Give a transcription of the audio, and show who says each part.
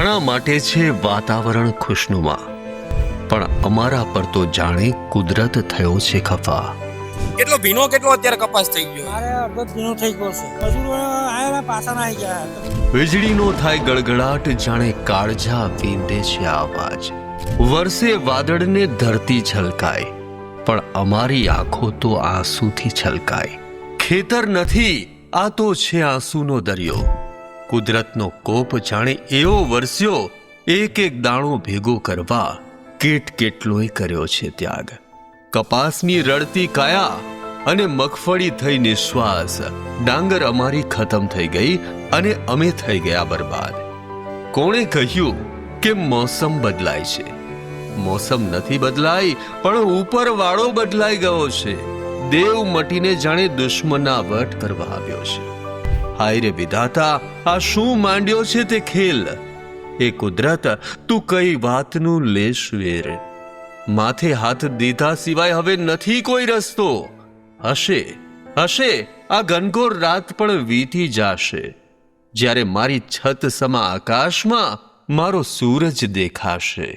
Speaker 1: ઘણા માટે છે વાતાવરણ ખુશનુમા, પણ અમારા પર તો જાણે કુદરત થયો છે ખફા.
Speaker 2: કેટલો ભીનો કેટલો અત્યારે કપાસ થઈ ગયો?
Speaker 3: મારે અડધો ભીનો થઈ ગયો છે. મજૂરો આયા પાછા ના આવી ગયા.
Speaker 1: વીજળીનો થાય ગળગળાટ, જાણે કાળજા વીંધે છે આવાજ. વરસે વાદળને ધરતી છલકાય, પણ અમારી આંખો તો આંસુથી છલકાય. ખેતર નથી, આ તો છે આંસુનો દરિયો. કુદરતનો કોપ જાણે એવો વરસ્યો, એક એક દાણો ભેગો કરવા કેટલોય કર્યો છે ત્યાગ. કપાસની રડતી કાયા અને મગફળી થઈ નિશ્વાસ. ડાંગર અમારી ખતમ થઈ ગઈ અને અમે થઈ ગયા બરબાદ. કોણે કહ્યું કે મોસમ બદલાય છે? મોસમ નથી બદલાઈ, પણ ઉપરવાળો બદલાઈ ગયો છે. દેવ મટીને જાણે દુશ્મના વટ કરવા આવ્યો છે. હાય રે વિધાતા, આ શું માંડ્યો છે તે ખેલ? એ કુદરત, તું કઈ વાતનું લેશ વેર? માથે હાથ દીધા સિવાય હવે નથી કોઈ રસ્તો. હશે હશે આ ઘનઘોર રાત પણ વીતી જાશે, જ્યારે મારી છત સમા આકાશમાં મારો સૂરજ દેખાશે.